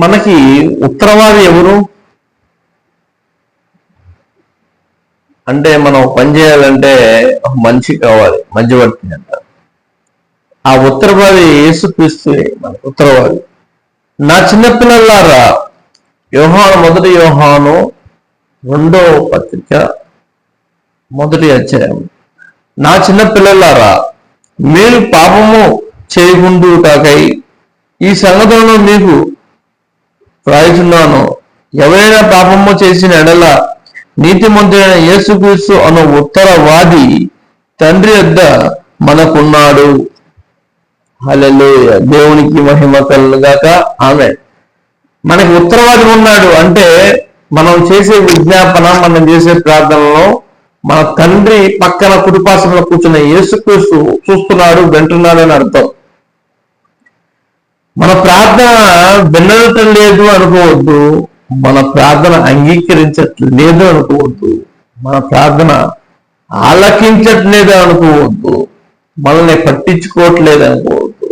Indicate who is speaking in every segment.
Speaker 1: మనకి ఉత్తరవాది ఎవరు అంటే, మనం పని చేయాలంటే ఒక మనిషి కావాలి, మధ్యవర్తి అంటారు. ఆ ఉత్తరవాది యేసుక్రీస్తు మన ఉత్తరవాది. నా చిన్నపిల్లలారా, మొదటి యోహాను 2వ పత్రిక 1వ అధ్యాయం. నా చిన్నపిల్లలారా, మీరు పాపము చేయకుండుటకై ఈ సంగతులను మీకు రాయుచున్నాను. ఎవరైనా పాపము చేసిన ఎడల నీతిమంతుడైన యేసుక్రీస్తు అను ఉత్తరవాది తండ్రి వద్ద మనకున్నాడు. హల్లెలూయా, దేవునికి మహిమ కలుగుగాక. ఆమేన్. మనకి ఉత్తరవాది ఉన్నాడు అంటే, మనం చేసే విజ్ఞాపన, మనం చేసే ప్రార్థనలో మన తండ్రి పక్కన కుడిపార్శ్వంలో కూర్చున్న యేసుక్రీస్తు చూస్తున్నాడు, వింటున్నాడు అని అర్థం. మన ప్రార్థన వినటం లేదు అనుకోవద్దు, మన ప్రార్థన అంగీకరించట్లేదు అనుకోవద్దు, మన ప్రార్థన ఆలకించట్లేదు అనుకోవద్దు, మనల్ని పట్టించుకోవట్లేదు అనుకోవద్దు,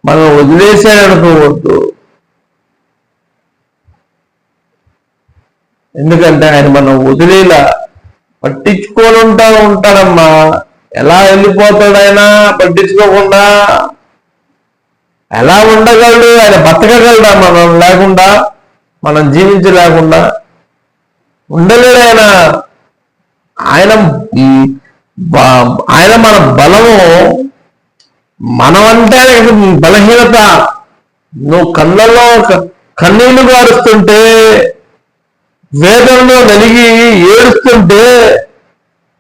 Speaker 1: మనం వదిలేశాడు అనుకోవద్దు. ఎందుకంటే ఆయన మనం వదిలేలా పట్టించుకొని ఉంటాడమ్మా. ఎలా వెళ్ళిపోతాడు ఆయన పట్టించుకోకుండా? ఎలా ఉండగలడు? ఆయన బతకగలడా మనం లేకుండా? మనం జీవించలేకుండా ఉండలేడు ఆయన. ఆయన మన బలము. మనమంటే బలహీనత. నువ్వు కళ్ళలో కన్నీళ్లు గారుస్తుంటే, వేదనలో నలిగి ఏడుస్తుంటే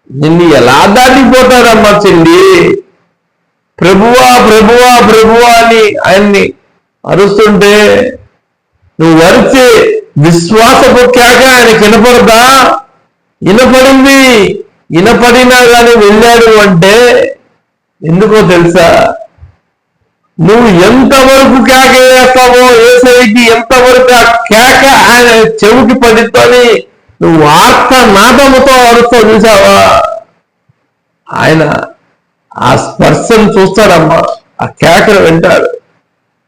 Speaker 1: నిన్ను ఎలా దాటిపోతాడమ్మా చెల్లి? ప్రభువా ప్రభువా ప్రభువా అని ఆయన్ని అరుస్తుంటే నువ్వు వరిచే విశ్వాసపు కేక ఆయనకి వినపడదా? వినపడింది. వినపడినా కానీ వెళ్ళాడు అంటే ఎందుకో తెలుసా? నువ్వు ఎంతవరకు కేక వేస్తావో, యేసయ్యకి ఎంతవరకు ఆ కేక ఆయన చెవికి పడితోని నువ్వు ఆర్తనాదముతో అరుస్తావు చూసావా? ఆయన ఆ స్పర్శను చూస్తాడమ్మా, ఆ కేకను వింటాడు.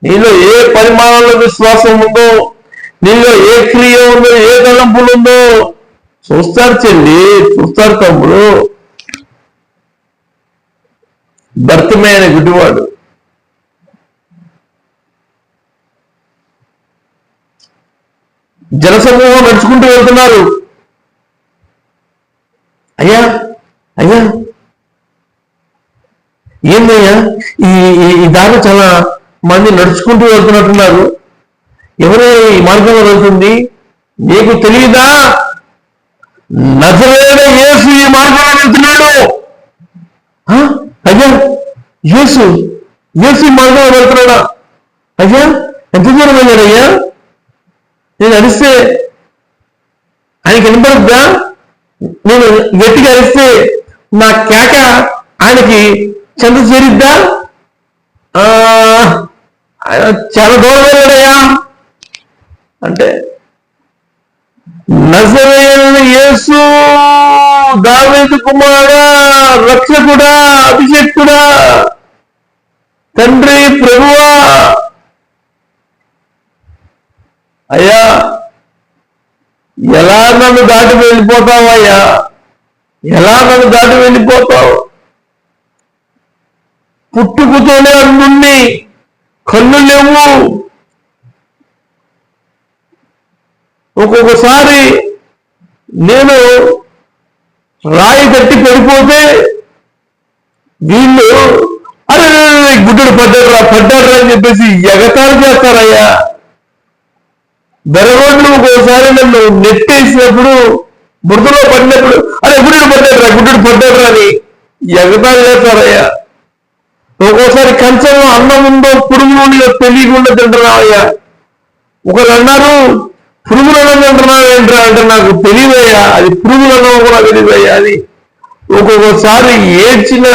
Speaker 1: నీలో ఏ పరిమాణంలో విశ్వాసం ఉందో, నీలో ఏ క్రియ ఉందో, ఏ తలంపులు ఉందో చూస్తాడు చెల్లి, చూస్తాడు తమ్ముడు. భర్తమైన గుడ్డివాడు జనసమూహం నడుచుకుంటూ వెళ్తున్నారు. అయ్యా అయ్యా ఏందయ్యా ఈ దారి చాలా మంది నడుచుకుంటూ వెళ్తున్నట్టున్నారు, ఎవరే ఈ మార్గంలో వెళ్తుంది? నీకు తెలియదా? నజరేయుడైన యేసు ఈ మార్గంలో వెళ్తున్నాడు. అయ్యా యేసు ఈ మార్గంలో వెళ్తున్నాడా? అయ్యా ఎంత దూరం వెళ్ళాడయ్యా? నేను అరిస్తే ఆయనకి వినపడుద్దా? నేను గట్టిగా అరిస్తే నా కేక ఆయనకి చెంత చేరిద్దా? చాలా దూరం వెళ్ళాడయ్యా అంటే, నజరేయుడైన యేసు, దావీదు కుమారుడా, రక్షకుడా, అభిషేక్తుడా, తండ్రి, ప్రభువా, అయ్యా ఎలా నన్ను దాటి వెళ్ళిపోతావు? అయ్యా ఎలా నన్ను దాటి వెళ్ళిపోతావు? పుట్టుకుతోనే అన్నుండి కళ్ళు లేవు. ఒక్కొక్కసారి నేను రాయి కట్టి పడిపోతే వీళ్ళు అరే గుడ్డడు పడ్డాడు అని చెప్పేసి ఎగతాళి చేస్తారయ్యా. బెరగొడ్లు ఒక్కోసారి నన్ను నెట్టేసినప్పుడు, బురదలో పడినప్పుడు అరే గుడ్డడు పడ్డాడు అని ఎగతాళి చేస్తారయ్యా. ఒక్కోసారి కంచంలో అన్నం ఉందో పురుగులు ఉందో తెలియకుండా తింటున్నావయ్యా. ఒకరు అన్నారు పురుగులు అన్నం తింటున్నావు ఏంట్రా అంటే, నాకు తెలియదయ్యా, అది పురుగులు అన్నం కూడా తెలియదయ్యా అని. ఒక్కొక్కసారి ఏడ్చిన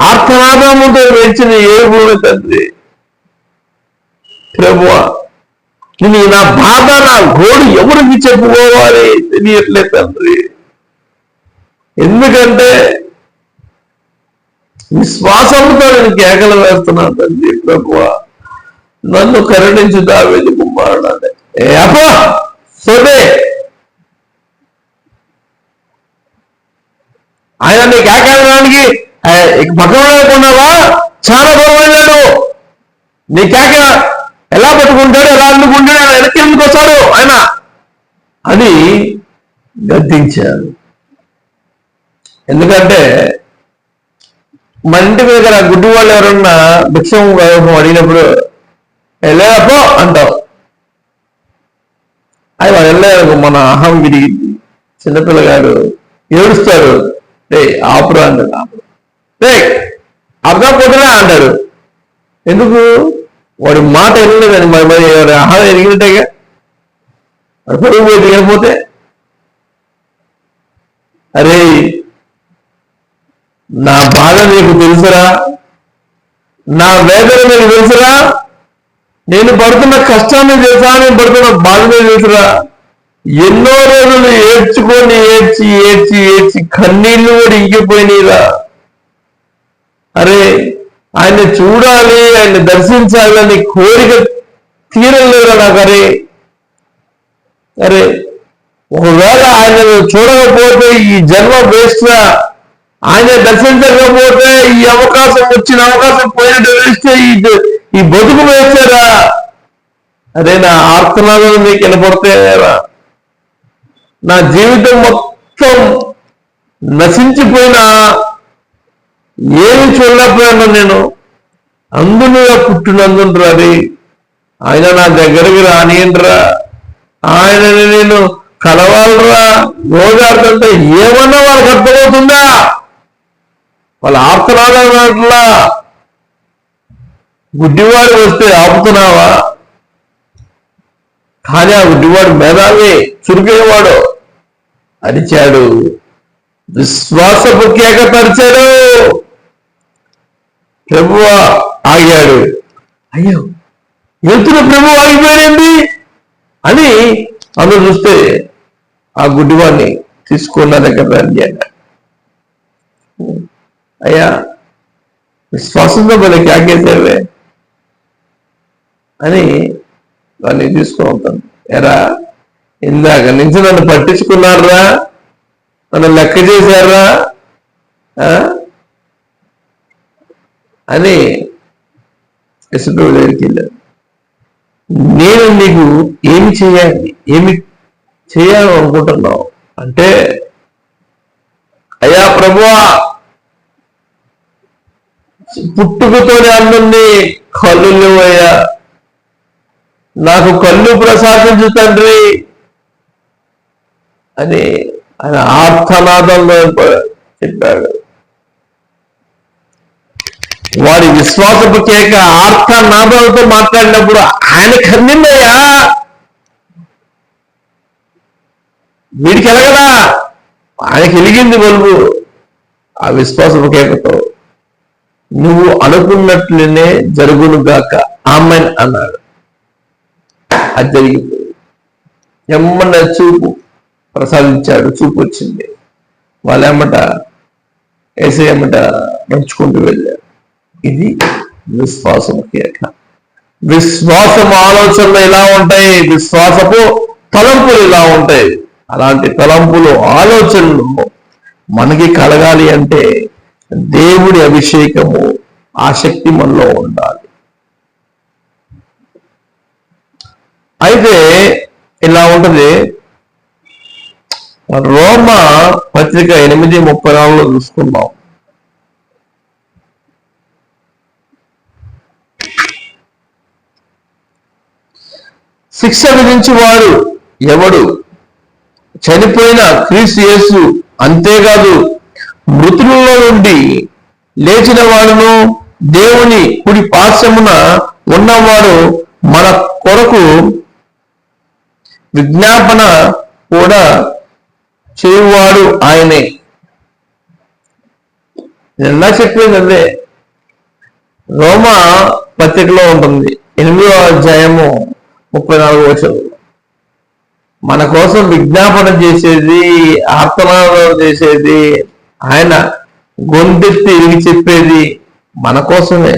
Speaker 1: ఆర్తనాదముతో ఏడ్చిన ఏడుగురు తండ్రి, ప్రభువా నేను నా బాధ, నా గోడు ఎవరికి చెప్పుకోవాలి తెలియట్లేదు తండ్రి. ఎందుకంటే విశ్వాసంతో నేను కేకలు వేస్తున్నాను తండ్రి. ప్రభువా నన్ను కరుణించు దావీదు కుమారుడా. అబ్బా సోదే ఆయన నీకు ఏకాడడానికి పక్కన లేకున్నావా? చాలా దూరం వెళ్ళాడు. నీ కేక ఎలా పట్టుకుంటాడు, ఎలా అందుకుంటాడు, ఆయన వెనక్కి ఎందుకు వస్తాడు ఆయన అని గద్దించారు. ఎందుకంటే మన ఇంటి మీద గుడ్డి వాళ్ళు ఎవరన్నా భిక్షం అడిగినప్పుడు వెళ్ళాపో అంటావు. అది వాళ్ళు వెళ్ళారు, మన అహం విరిగింది. చిన్నపిల్లగాడు ఏడుస్తాడు, రే ఆపురా అంటాడు. రే అర్థం పోతున్నా అంటాడు. ఎందుకు? వాడి మాట వెళ్ళలేదని మరి అహం ఎరిగినట్టేగా. వాడు పొరుగు పోయి దిగకపోతే అరే నా బాధ నీకు తెలుసురా, నా వేదన నీకు తెలుసురా, నేను పడుతున్న కష్టాన్ని తెలుసా, నేను పడుతున్న బాధనే తెలుసురా. ఎన్నో రోజులు ఏడ్చుకొని ఏడ్చి ఏడ్చి ఏడ్చి కన్నీళ్లు కూడా ఇంకిపోయినాయిరా. అరే ఆయన చూడాలి, ఆయన దర్శించాలని కోరిక తీరలేదా నాకు. అరే ఒకవేళ ఆయన చూడకపోతే ఈ జన్మ వేస్ట్గా, ఆయన దర్శించకపోతే ఈ అవకాశం వచ్చిన అవకాశం పోయినట్టు వేస్తే ఈ బతుకు వేస్తారా. అరే నా ఆర్తనాలను మీకు వినపడతారా? నా జీవితం మొత్తం నశించిపోయినా ఏమి చూడలేకపోయాను నేను. అందులో పుట్టినందునరా అది ఆయన నా దగ్గరికి రానియండిరా, ఆయనని నేను కలవాలరా, రోజాడుతుంటే ఏమన్నా వాళ్ళకి అర్థమవుతుందా? వాళ్ళ ఆర్తనాదట్లా గుడ్డివాడు వస్తే ఆపుతున్నావా? కానీ ఆ గుడ్డివాడు మేధావి, చురుకైనవాడు. అరిచాడు, విశ్వాసపు కేక పరిచాడు. ప్రభువు ఆగాడు. అయ్యో వెళ్తున్న ప్రభు ఆగిపోయాడండి అని అందరూ చూస్తే ఆ గుడ్డివాడిని తీసుకున్న దగ్గర అడిగాడు. అయ్యా విశ్వాసంతో మళ్ళీ కేకేసేవే అని వాడిని తీసుకుని ఉంటాను. ఎరా ఇందాక నుంచి నన్ను పట్టించుకున్నారా, నన్ను లెక్క చేశారా అని యశుడు దగ్గరికి వెళ్ళారు. నేను నీకు ఏమి చేయాలనుకుంటున్నావు అంటే, అయ్యా ప్రభువా పుట్టుకతోనే అందరినీ కళ్ళు లేవయ్యా, నాకు కళ్ళు ప్రసాదించు తండ్రి అని ఆయన ఆర్తనాదంలో చెప్పాడు. వాడి విశ్వాసపు కేక ఆర్తనాదాలతో మాట్లాడినప్పుడు ఆయన కన్నిందయ్యా, వీడికి ఎలగదా? ఆయనకి వెలిగింది బల్బు ఆ విశ్వాసపు కేకతో. నువ్వు అనుకున్నట్లునే జరుగునుగాక ఆమెన్ అన్నాడు. అది జరిగిపోయింది. ఎమ్మన్న చూపు ప్రసాదించాడు, చూపు వచ్చింది. వాళ్ళేమట ఏసేయమ్మట నడుచుకుంటూ వెళ్ళారు. ఇది విశ్వాసము కేక. విశ్వాసం ఆలోచనలు ఇలా ఉంటాయి, విశ్వాసపు తలంపులు ఇలా ఉంటాయి. అలాంటి తలంపులు ఆలోచనలు మనకి కలగాలి అంటే దేవుడి అభిషేకము ఆ శక్తి మనలో ఉండాలి. అయితే ఇలా ఉంటది. రోమ పత్రిక 8:34 చూసుకుందాం. శిక్ష విధించి వాడు ఎవడు? చనిపోయిన క్రీస్తు యేసు. అంతేకాదు మృతులలో నుండి లేచిన వాడును, దేవుని కుడి పార్శ్వమున ఉన్నవాడు మన కొరకు విజ్ఞాపన కూడా చేయువాడు ఆయనే. ఎలా చెప్పేది అదే రోమ పత్రికలో ఉంటుంది, 8వ అధ్యాయము 34వ వచనం. మన కోసం విజ్ఞాపన చేసేది, ఆర్తనాదం చేసేది, ఆయన గొంతెత్తి ఇరిగి చెప్పేది మన కోసమే.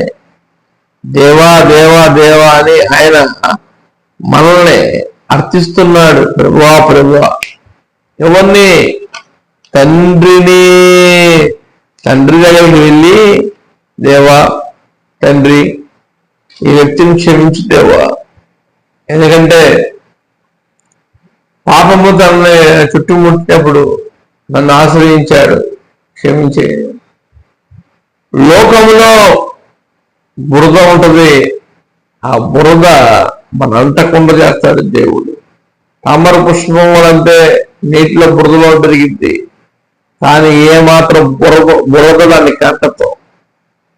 Speaker 1: దేవా దేవా దేవా అని ఆయన మనల్ని అర్థిస్తున్నాడు. ప్రభువా ప్రభువా. ఎవరిని? తండ్రిని. తండ్రి దగ్గరికి వెళ్ళి, దేవా తండ్రి ఈ వ్యక్తిని క్షమించు దేవా, ఎందుకంటే పాపము తనని చుట్టుముట్టినప్పుడు నన్ను ఆశ్రయించాడు, క్షమించే. లోకంలో బురద ఉంటుంది, ఆ బురద మన అంటకుండా చేస్తాడు దేవుడు. తామర పుష్పం అంటే నీటిలో బురదలో పెరిగింది, కానీ ఏమాత్రం బురద దాన్ని కంటతో.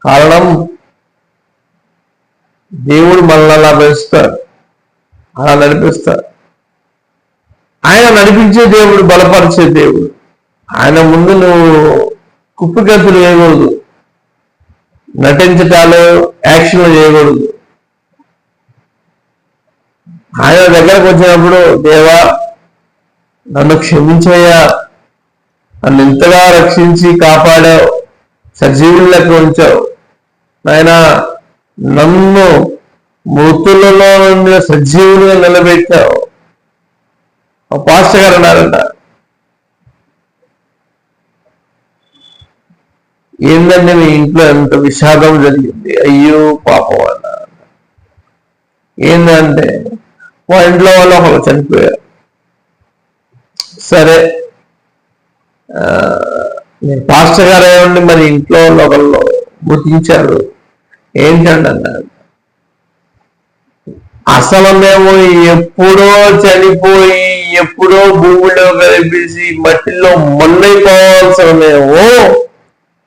Speaker 1: కారణం దేవుడు మనల్ని అలా పెంచుతాడు, అలా నడిపిస్తాడు. ఆయన నడిపించే దేవుడు, బలపరిచే దేవుడు. ఆయన ముందు నువ్వు కుప్పిగంతులు వేయకూడదు, నటించటాలు యాక్షన్లు చేయకూడదు. ఆయన దగ్గరకు వచ్చినప్పుడు, దేవా నన్ను క్షమించయ్యా, నన్ను ఇంతగా రక్షించి కాపాడావు, సజీవులకు ఉంచావు నాయన, నన్ను మృతులలో నుండి సజీవులుగా నిలబెట్టావు. పాస్టర్ గారు అన్నారంట, ఏందంటే మీ ఇంట్లో ఎంత విషాదం జరిగింది, అయ్యో పాపం అన్నారు. ఏంటంటే మా ఇంట్లో వాళ్ళు ఒకళ్ళు చనిపోయారు. సరే నేను పాస్టర్ గారు ఏమండి, మరి ఇంట్లో వాళ్ళు ఒకళ్ళు గుర్తించారు ఏంటండి అన్నారు. అసలు మేము ఎప్పుడో చనిపోయి ఎప్పుడో భూమిలో కలిపేసి మట్టిలో మొన్నైపోవాల్సిన మేము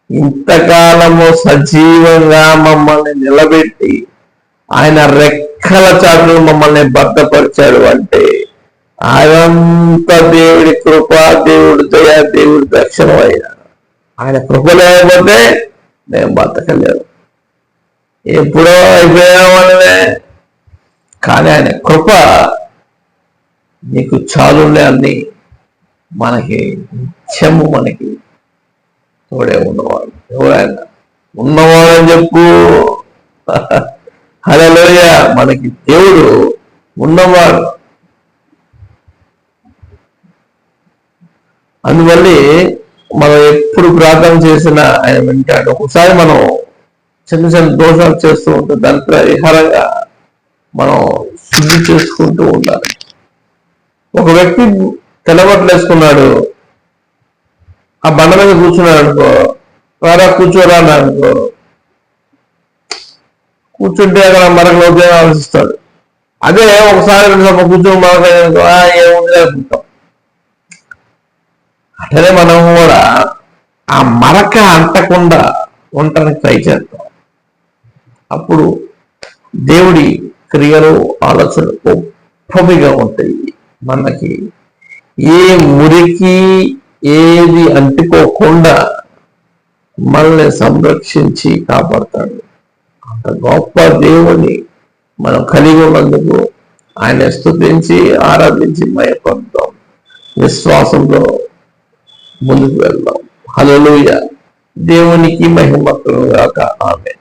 Speaker 1: ఇంతకాలము సజీవంగా మమ్మల్ని నిలబెట్టి ఆయన రెక్కల చాటును మమ్మల్ని భద్రపరిచాడు అంటే అదంత దేవుడి కృప, దేవుడి దయ, దేవుడి దర్శనం అయినా. ఆయన కృప లేకపోతే మేము బతకలేము, ఎప్పుడో అయిపోయామనే. కానీ ఆయన కృప నీకు చాలులే అన్ని మనకి నిత్యము మనకి తోడే ఉన్నవాడు. ఎవరైనా ఉన్నవాడని చెప్పు. హల్లెలూయా. మనకి దేవుడు ఉన్నవాడు. అందువల్ల మనం ఎప్పుడు ప్రార్థన చేసినా ఆయన వింటాడు. ఒకసారి మనం చిన్న చిన్న దోషాలు చేస్తూ ఉంటాం, దాని పరిహారంగా మనం శుద్ధి చేసుకుంటూ ఉండాలి. ఒక వ్యక్తి తెల్లబట్టలు వేసుకున్నాడు, ఆ బండ మీద కూర్చున్నాడు అనుకో, రారా కూర్చోరా అనుకో, కూర్చుంటే అక్కడ మరొక ఉద్యోగం ఆలోచిస్తాడు. అదే ఒకసారి కూర్చొని మరొక ఏముంది అనుకుంటాం. అట్లనే మనం కూడా ఆ మరక అంటకుండా ఉండటానికి ట్రై చేస్తాం. అప్పుడు దేవుడి క్రియలు, ఆలోచనలు గొప్పవిగా ఉంటాయి. మనకి ఏ మురికి ఏది అంటుకోకుండా మనల్ని సంరక్షించి కాపాడతాడు. అంత గొప్ప దేవుని మనం కలిగి ఉన్నందుకు ఆయన స్తుతించి ఆరాధించి మయపడతాం, విశ్వాసంలో ముందుకు వెళ్దాం. హల్లెలూయా. దేవునికి మహిమ కలుగుగాక. ఆమేన్.